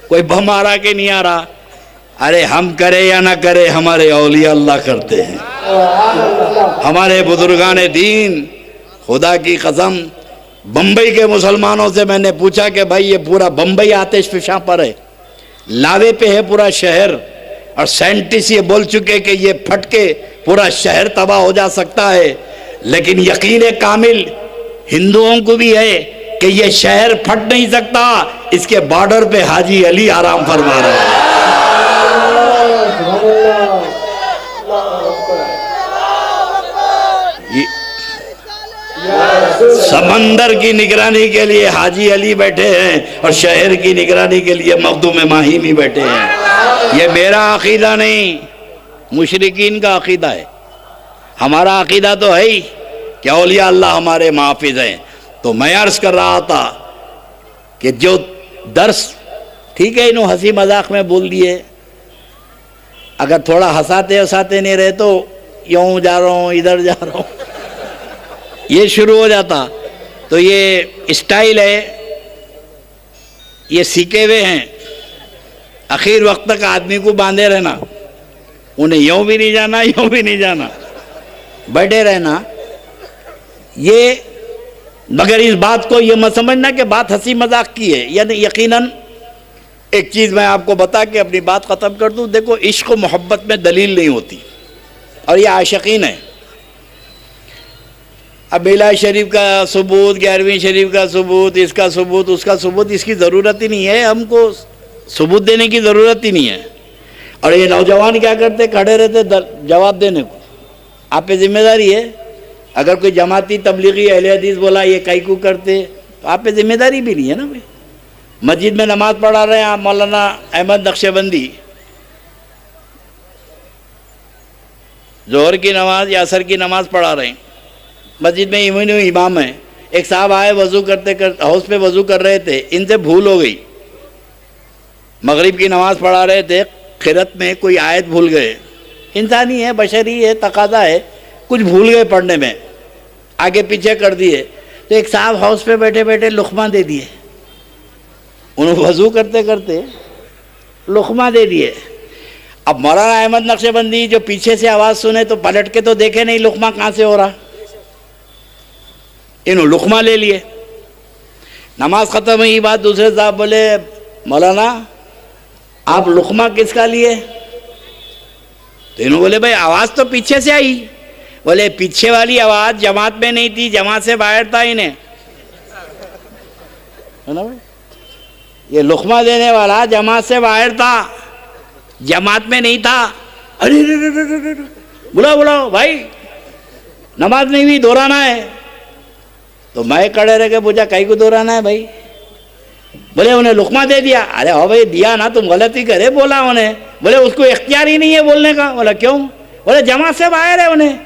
कोई बम आ रहा कि नहीं आ रहा। अरे हम करे या ना करे, हमारे औलिया अल्लाह करते हैं। हमारे बुजुर्गान दीन, खुदा की कसम, बम्बई के मुसलमानों से मैंने पूछा कि भाई ये पूरा बम्बई आतिश फिशा पर है, लावे पे है पूरा शहर, और साइंटिस्ट ये बोल चुके कि ये फट के पूरा शहर तबाह हो जा सकता है, लेकिन यकीन कामिल हिंदुओं को भी है कि ये शहर फट नहीं सकता, इसके बॉर्डर पे हाजी अली आराम फरमा रहे हैं। समंदर की निगरानी के लिए हाजी अली बैठे हैं और शहर की निगरानी के लिए मखदूम माहिमी बैठे हैं। ये मेरा अकीदा नहीं, मुशरिकीन का अकीदा है। हमारा अकीदा तो है ही कि औलिया अल्लाह हमारे मुहाफिज हैं। तो मैं अर्ज कर रहा था कि जो दर्स, ठीक है इन्हों हंसी मजाक में बोल दिए, अगर थोड़ा हंसाते हंसाते नहीं रहे तो यूं जा रहा हूँ इधर जा रहा हूँ ये शुरू हो जाता। तो ये स्टाइल है, ये सीखे हुए हैं, आखिर वक्त तक आदमी को बांधे रहना, उन्हें यूं भी नहीं जाना यूं भी नहीं जाना, बैठे रहना। ये मगर इस बात को ये मत समझना कि बात हंसी मजाक की है, यानी यकीनन एक चीज़ मैं आपको बता के अपनी बात ख़त्म कर दूं। देखो, इश्क व मोहब्बत में दलील नहीं होती, और ये आशिकीन है। अब बेला शरीफ का सबूत, 11वीं शरीफ का सबूत, इसका सबूत, उसका सबूत, इसकी ज़रूरत ही नहीं है, हमको सबूत देने की ज़रूरत ही नहीं है। और ये नौजवान क्या करते, खड़े रहते जवाब देने को। आप पे जिम्मेदारी है, अगर कोई जमाती तबलीगी अहले हदीस बोला ये कई को करते, तो आप पे जिम्मेदारी भी नहीं है ना भाई। मस्जिद में नमाज पढ़ा रहे हैं आप, मौलाना अहमद नक्शबंदी, जोहर की नमाज या असर की नमाज पढ़ा रहे हैं, मस्जिद में इमाम है। एक साहब आए वज़ू करते हाउस पे वज़ू कर रहे थे, इनसे भूल हो गई, मगरिब की नमाज पढ़ा रहे थे, खिरत में कोई आयत भूल गए, इंसानी है, बशरी है, तकादा है, कुछ भूल गए पढ़ने में, आगे पीछे कर दिए। तो एक साहब हाउस पे बैठे बैठे लुक़मा दे दिए, उन्होंने वज़ू करते करते लुक़मा दे दिए। अब मौलाना अहमद नक्शबंदी जो पीछे से आवाज़ सुने तो पलट के तो देखे नहीं लुक़मा कहाँ से हो रहा, इन्होंने लुक़मा ले लिए। नमाज ख़त्म हुई, बात दूसरे साहब बोले मौलाना आप लुक़मा किसका लिए? तो इन्होंने बोले भाई आवाज़ तो पीछे से आई। बोले पीछे वाली आवाज़ जमात में नहीं थी, जमात से बाहर था इन्हें, है ना भाई। ये लुक़मा देने वाला जमात से बाहर था, जमात में नहीं था। अरे बुलाओ बुलाओ भाई, नमाज नहीं हुई, दोहराना है। तो मैं खड़े रह के पूछा कई को दोहराना है भाई? बोले उन्हें लुक़मा दे दिया। अरे हो भाई दिया ना, तुम गलती करे बोला उन्हें। बोले उसको इख्तियार ही नहीं है बोलने का। बोला क्यों? बोले जमात से बाहर है उन्हें।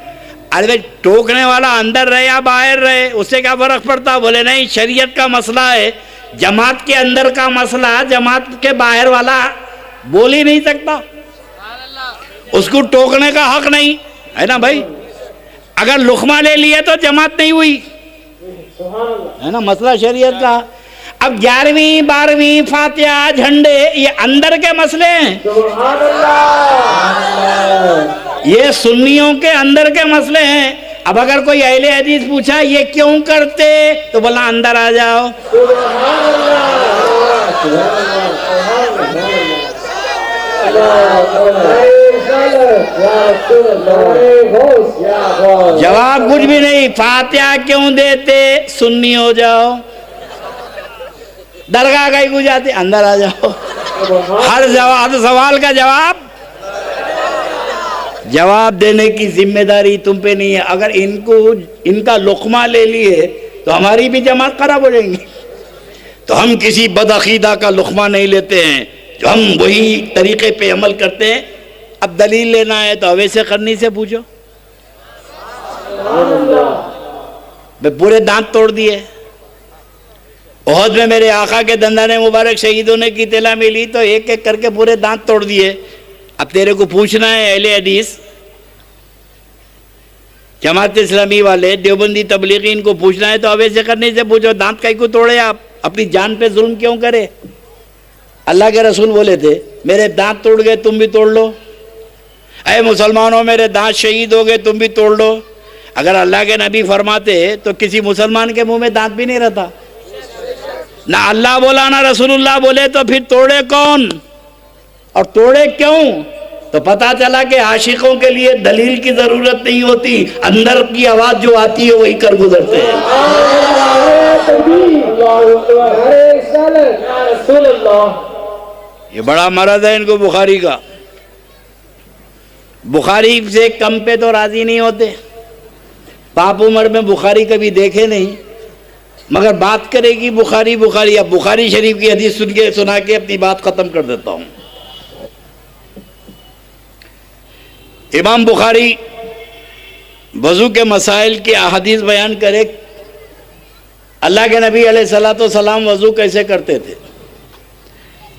अरे भाई टोकने वाला अंदर रहे या बाहर रहे उससे क्या फ़र्क पड़ता? बोले नहीं, शरीयत का मसला है, जमात के अंदर का मसला, जमात के बाहर वाला बोल ही नहीं सकता, उसको टोकने का हक नहीं है ना भाई। अगर लुक़मा ले लिया तो जमात नहीं हुई, है ना, मसला शरीयत का। अब 11वीं 12वीं फातिहा झंडे ये अंदर के मसले हैं, ये सुन्नियों के अंदर के मसले हैं। अब अगर कोई अहले हदीस पूछा ये क्यों करते, तो बोला अंदर आ जाओ। जवाब कुछ भी नहीं। फातिहा क्यों देते? सुन्नी हो जाओ। दरगाह गई को जाते, अंदर आ जाओ। हर सवाल का जवाब देने की जिम्मेदारी तुम पे नहीं है। अगर इनका लुक़मा ले लिए तो हमारी भी जमात खराब हो जाएंगी। तो हम किसी बदअकीदा का लुक़मा नहीं लेते हैं, जो हम वही तरीके पे अमल करते हैं। अब दलील लेना है तो अवैसे करनी से पूछो। मैं पूरे दांत तोड़ दिए ओहद में, मेरे आका के दंदाने मुबारक शहीदों ने की तिला मिली तो एक एक करके पूरे दांत तोड़ दिए। अब तेरे को पूछना है अहले हदीस, जमात इस्लामी वाले, देवबंदी तबलीगी, इनको पूछना है तो अवैसे करने से पूछो। दांत कई को तोड़े आप? अपनी जान पे जुल्म क्यों करे? अल्लाह के रसूल बोले थे मेरे दांत टूट गए तुम भी तोड़ लो, अरे मुसलमानों मेरे दांत शहीद हो गए तुम भी तोड़ लो। अगर अल्लाह के नबी फरमाते तो किसी मुसलमान के मुंह में दांत भी नहीं रहता। ना अल्लाह बोला ना रसूलुल्लाह बोले तो फिर तोड़े कौन और तोड़े क्यों? तो पता चला कि आशिकों के लिए दलील की जरूरत नहीं होती, अंदर की आवाज जो आती है वही कर गुजरते हैं। ये बड़ा मर्द है इनको बुखारी का। बुखारी से कम पे तो राजी नहीं होते। पाप उम्र में बुखारी कभी देखे नहीं, मगर बात करेगी बुखारी बुखारी। अब बुखारी शरीफ की हदीस सुना के अपनी बात खत्म कर देता हूं। इमाम बुखारी वजू के मसाइल की अहादीस बयान करे। अल्लाह के नबी अलैहिस्सलातु सलाम वजू कैसे करते थे,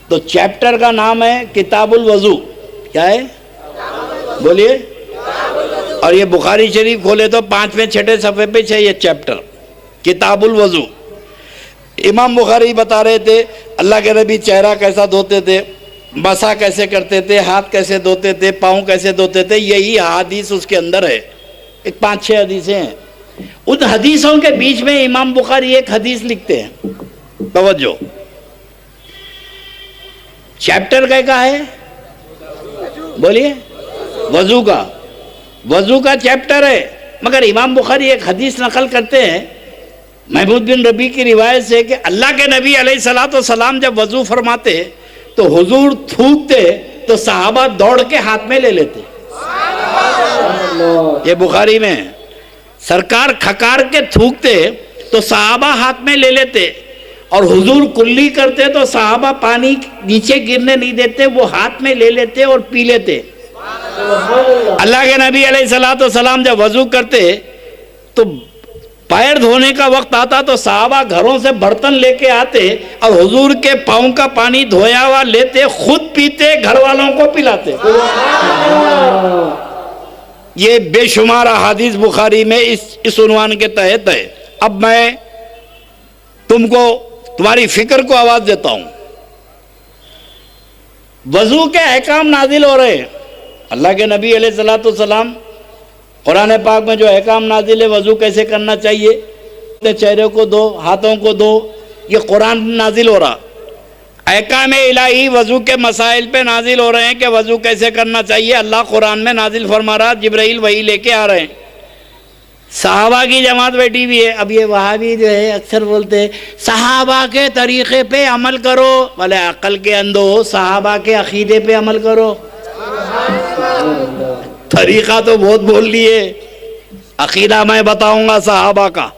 तो चैप्टर का नाम है किताबुल वजू। क्या है बोलिए? और ये बुखारी शरीफ खोले तो 5वें 6ठे सफ़े पे है ये चैप्टर किताबुल वजू। इमाम बुखारी बता रहे थे अल्लाह के नबी चेहरा कैसा धोते थे, मसा कैसे करते थे, हाथ कैसे धोते थे, पाँव कैसे धोते थे। यही हदीस उसके अंदर है। एक 5-6 हदीसें हैं। उन हदीसों के बीच में इमाम बुखारी एक हदीस लिखते हैं। तवज्जो, चैप्टर क्या है बोलिए? वजू का। वजू का चैप्टर है, मगर इमाम बुखारी एक हदीस नकल करते हैं महमूद बिन रबी की रिवायत से कि अल्लाह के नबी अलैहिस्सलातु सलाम जब वजू फरमाते तो हुजूर थूकते तो सहाबा दौड़ के हाथ में ले लेते। ये बुखारी में सरकार खकार के थूकते तो सहाबा हाथ में ले लेते, और हुजूर कुल्ली करते तो सहाबा पानी नीचे गिरने नहीं देते, वो हाथ में ले लेते और पी लेते। अल्लाह के नबी अलैहिस्सलातु सलाम जब वजू करते तो पैर धोने का वक्त आता तो सहाबा घरों से बर्तन लेके आते और हुजूर के पाँव का पानी धोया हुआ लेते, खुद पीते, घर वालों को पिलाते। ये बेशुमार अहादीस बुखारी में इस उन्वान के तहत है। अब मैं तुमको तुम्हारी फिक्र को आवाज देता हूं। वजू के अहकाम नाजिल हो रहे हैं। अल्लाह के नबी अलैहिस्सलातु सलाम कुरान पाक में जो अहकाम नाजिल है वजू कैसे करना चाहिए, चेहरे को दो, हाथों को दो, ये कुरान नाजिल हो रहा। अहकाम इलाही वजू के मसाइल पे नाजिल हो रहे हैं कि वजू कैसे करना चाहिए। अल्लाह कुरान में नाजिल फरमा रहा, जिब्राइल वही लेके आ रहे हैं। सहाबा की जमात बैठी हुई है। अब ये वहाबी जो है अक्सर बोलते हैं सहाबा के तरीक़े पे अमल करो। भले अक्ल के अंधो, सहाबा के अकीदे पे अमल करो। तरीक़ा तो बहुत बोल लिए, अकीदा मैं बताऊंगा सहाबा का।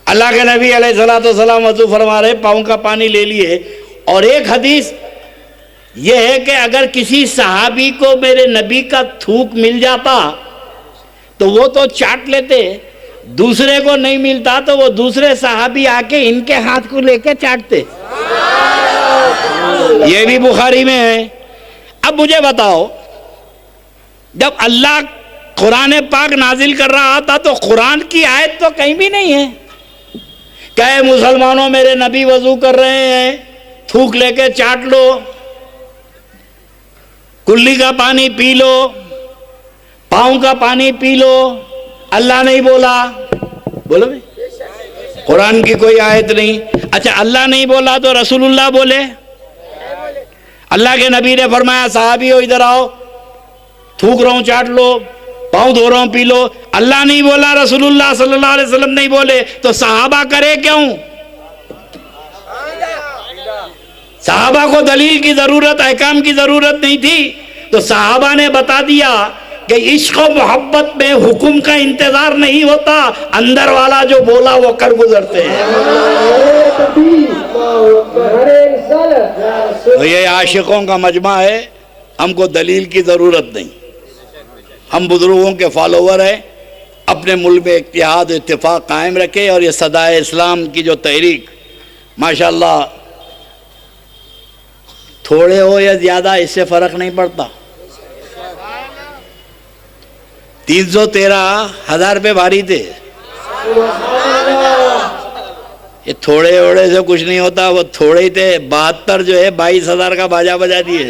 अल्लाह के नबी अलैहिस्सलातु सलाम वजू फरमा रहे, पाँव का पानी ले लिए। और एक हदीस ये है कि अगर किसी सहाबी को मेरे नबी का थूक मिल जाता तो वो तो चाट लेते, दूसरे को नहीं मिलता तो वो दूसरे सहाबी आके इनके हाथ को लेके चाटते। ये भी बुखारी में है। अब मुझे बताओ, जब अल्लाह कुरान पाक नाजिल कर रहा था तो कुरान की आयत तो कहीं भी नहीं है क्या मुसलमानों मेरे नबी वजू कर रहे हैं, थूक लेके चाट लो, कुल्ली का पानी पी लो, पाँव का पानी पी लो। अल्लाह नहीं बोला, बोलो भाई, कुरान की कोई आयत नहीं। अच्छा, अल्लाह नहीं बोला तो रसूलुल्लाह बोले। अल्लाह के नबी ने फरमाया सहाबी हो इधर आओ, थूक रहा हूं चाट लो, पाँव धो रहा हूं पी लो। अल्लाह नहीं बोला, रसूलुल्लाह सल्लल्लाहु अलैहि वसल्लम नहीं बोले, तो सहाबा करे क्यों? सहाबा को दलील की जरूरत, अहकाम की जरूरत नहीं थी, तो सहाबा ने बता दिया कि इश्क और मोहब्बत में हुक्म का इंतजार नहीं होता, अंदर वाला जो बोला वो कर गुजरते हैं। तो ये आशिकों का मजमा है, हमको दलील की जरूरत नहीं। हम बुजुर्गों के फॉलोवर हैं, अपने मुल्क में इत्तेहाद इत्तेफाक कायम रखे। और ये सदाए इस्लाम की जो तहरीक माशाअल्लाह, थोड़े हो या ज्यादा इससे फर्क नहीं पड़ता। 313,000 पे भारी थे। ये थोड़े ओड़े से कुछ नहीं होता, वो थोड़े ही थे 72 जो है 22,000 का बाजा बजा दिए।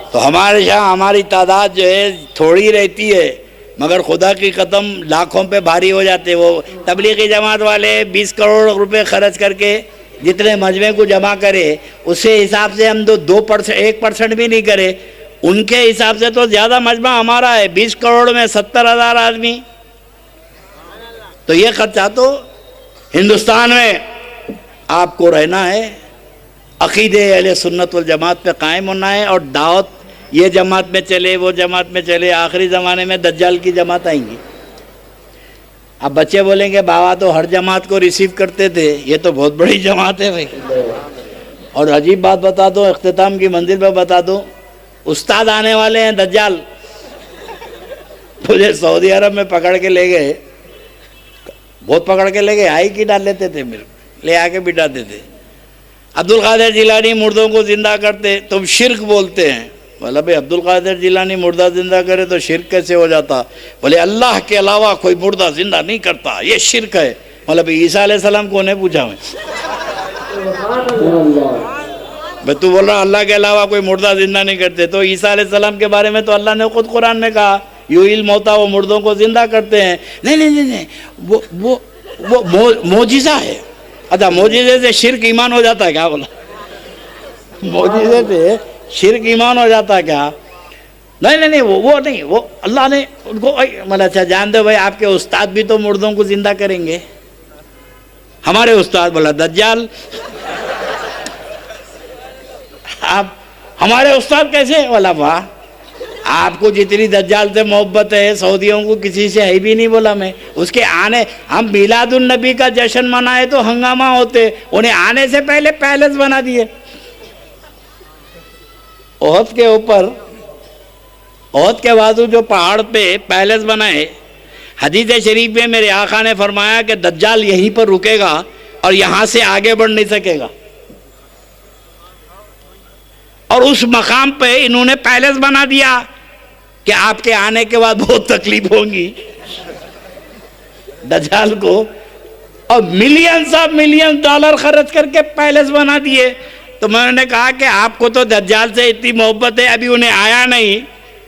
तो हमारे यहाँ हमारी तादाद जो है थोड़ी रहती है, मगर खुदा की कदम लाखों पे भारी हो जाते। वो तबलीगी जमात वाले 20 करोड़ रुपए खर्च करके जितने मजमे को जमा करे, उससे हिसाब से हम 2% 1% भी नहीं करे, उनके हिसाब से तो ज़्यादा मजमा हमारा है। 20 करोड़ में 70,000 आदमी, तो ये खर्चा तो हिंदुस्तान में आपको रहना है, अकीदे अहले सुन्नत वल जमात पे कायम होना है, और दावत ये जमात में चले वो जमात में चले, आखिरी ज़माने में दज्जाल की जमात आएंगी। अब बच्चे बोलेंगे बाबा तो हर जमात को रिसीव करते थे, ये तो बहुत बड़ी जमात है भाई। और अजीब बात बता दो, इख्तिताम की मंजिल पर बता दो, उस्ताद आने वाले हैं दज्जाल। मुझे सऊदी अरब में पकड़ के ले गए, बहुत पकड़ के ले गए, आई की डाल लेते थे, मेरे ले आके बिठाते थे। अब्दुल कादिर जिलानी मुर्दों को जिंदा करते, तुम शिर्क बोलते हैं। बोला भाई अब्दुल कादिर जिलानी मुर्दा जिंदा करे तो शिर्क कैसे हो जाता? बोले अल्लाह के अलावा कोई मुर्दा जिंदा नहीं करता, ये शिर्क है। बोला भाई ईसा अलैहिस्सलाम को ने पूछा मैं, भाई तू बोल रहा अल्लाह के अलावा कोई मुर्दा जिंदा नहीं करते, तो ईसा अलैहिस्सलाम के बारे में तो अल्लाह ने खुद कुरान में कहा युहिल मौता, वो मुर्दों को जिंदा करते हैं। नहीं नहीं नहीं, नहीं वो मोजिज़ा है। अच्छा मोजिज़े से शिर्क ईमान हो जाता है क्या? बोला मोजिज़े से शिर्क ईमान हो जाता है क्या? नहीं नहीं नहीं, वो नहीं, वो अल्लाह ने उनको मतलब अच्छा जान दो भाई, आपके उस्ताद भी तो मुर्दों को जिंदा करेंगे। हमारे उस्ताद? बोला दज्जाल। आप हमारे उस्ताद कैसे? बोला वाह, आपको जितनी दज्जाल से मोहब्बत है सऊदियों को किसी से है भी नहीं। बोला मैं उसके आने, हम मिलादुन नबी का जश्न मनाए तो हंगामा होते, उन्हें आने से पहले पैलेस बना दिए। ओहद के ऊपर, ओहद के बाजू जो पहाड़ पे पैलेस बनाए, हदीस शरीफ में मेरे आका ने फरमाया कि दज्जाल यहीं पर रुकेगा और यहाँ से आगे बढ़ नहीं सकेगा। और उस मकाम पे इन्होंने पैलेस बना दिया कि आपके आने के बाद बहुत तकलीफ होंगी दज्जाल को, और मिलियंस ऑफ मिलियन डॉलर खर्च करके पैलेस बना दिए। तो मैंने कहा कि आपको तो दज्जाल से इतनी मोहब्बत है, अभी उन्हें आया नहीं,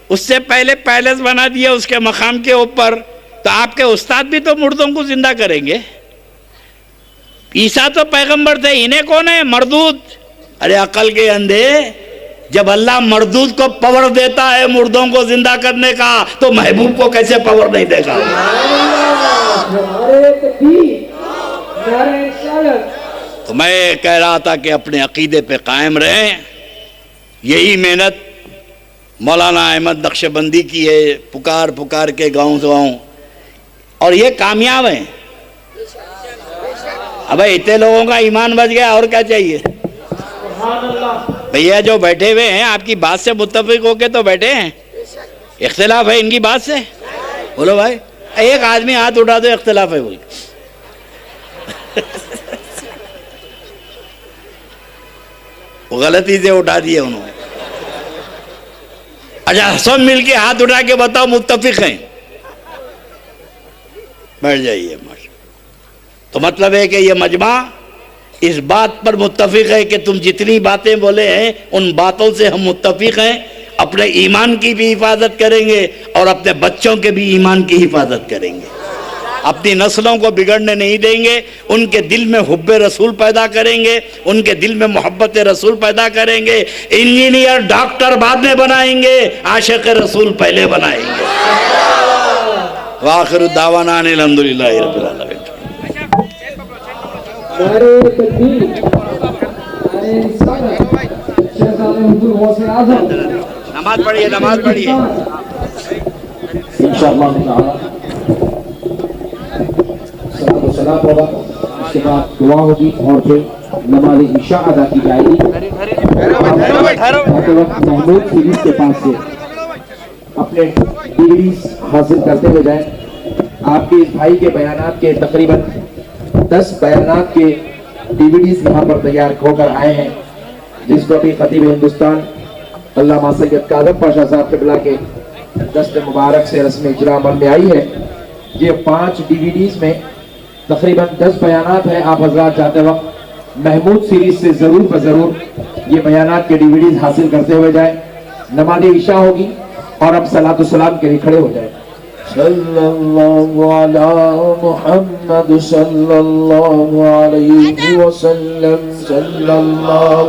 उससे पहले पैलेस बना दिया उसके मकाम के ऊपर, तो आपके उस्ताद भी तो मुर्दों को जिंदा करेंगे। ईसा तो पैगंबर थे, इन्हें कौन है? मरदूद। अरे अकल के अंधे, जब अल्लाह मरदूद को पावर देता है मुर्दों को जिंदा करने का, तो महबूब को कैसे पावर नहीं देगा? तो मैं कह रहा था कि अपने अकीदे पे कायम रहें। यही मेहनत मौलाना अहमद नक्शबंदी की है, पुकार पुकार के गाँव से गाँव, और ये कामयाब है। अब इतने लोगों का ईमान बच गया, और क्या चाहिए? भैया जो बैठे हुए हैं आपकी बात से मुत्तफिक होके तो बैठे हैं, इख्तिलाफ है इनकी बात से। बोलो भाई, एक आदमी हाथ उठा दो इख्तिलाफ है बोल। वो गलती से उठा दिए उन्होंने। अच्छा सब मिलके हाथ उठा के बताओ मुत्तफिक हैं, बैठ जाइए। तो मतलब है कि ये मजमा इस बात पर मुत्तफिक है कि तुम जितनी बातें बोले हैं उन बातों से हम मुत्तफिक हैं। अपने ईमान की भी हिफाजत करेंगे और अपने बच्चों के भी ईमान की हिफाजत करेंगे, अपनी नस्लों को बिगड़ने नहीं देंगे, उनके दिल में हुब्बे रसूल पैदा करेंगे, उनके दिल में मोहब्बत रसूल पैदा करेंगे। इंजीनियर डॉक्टर बाद में बनाएंगे, आशिक रसूल पहले बनाएंगे। वाखिर दावाना अल्हम्दुलिल्लाहि रब्बिल आलमीन। नमाज पढ़िए, नमाज पढ़िए। इंशाअल्लाह सलात होगा, उसके बाद दुआ होगी और फिर नमाज इशा अदा की जाएगी। महमूद सीरीज के पास से अपने डिग्रीज हासिल करते हुए जाए। आपके इस भाई के बयानात के तकरीबन 10 बयानात के डीवीडीज यहाँ पर तैयार होकर आए हैं, जिसको अभी खतीब हिंदुस्तान अल्लामा सैयद कादर पाशा साहब के बुला के दस्त मुबारक से रस्म इजरा अमल में आई है। ये 5 डीवीडीज में तकरीबन 10 बयानात है। आप हजरात जाते वक्त महमूद सीरीज से जरूर बजरूर ये बयानात के डीवीडीज हासिल करते हुए जाए। नमाज़ इशा होगी और अब सलातो सलाम के लिए खड़े हो जाए। सल्लल्लाहु अला मुहम्मद सल्लल्लाहु अलैहि वसल्लम सल्लल्लाहु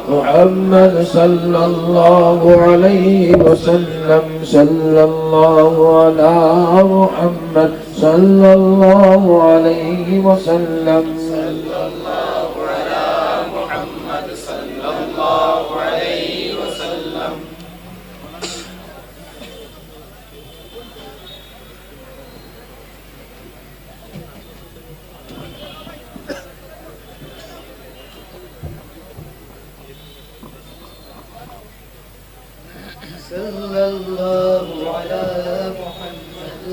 मुहम्मद सल्लल्लाहु अलैहि वसल्लम सल्लल्लाहु अला मुहम्मद सल्लल्लाहु अलैहि वसल्लम सल्लल्लाहु अला मुहम्मद सल्लल्लाहु अलैहि वसल्लम।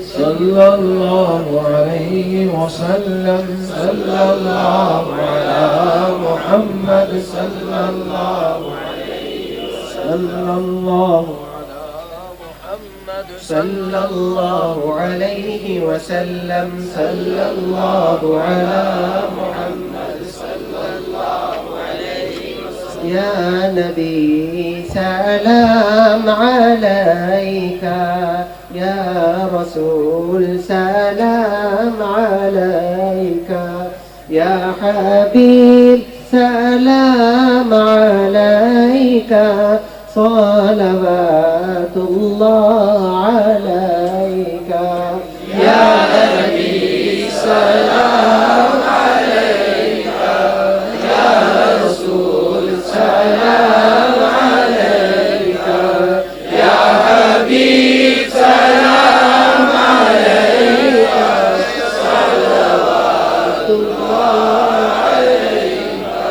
सल्लल्लाहु अलैहि वसल्लम सल्लल्लाहु अला मुहम्मद सल्लल्लाहु अलैहि सल्लल्लाहु अलैहि वसल्लम सल्लल्लाहु अला मुहम्मद सल्लल्लाहु अलैहि वसल्लम। या नबी सलाम अलैका या रसूल सलाम अलैका या हबीब सलाम अलैका सलवातुल्लाह अलैका या नबी सलाम अलैका या रसूल सलाम अलैका या हबीब सलाम अलैका सलवातुल्लाह अलैका।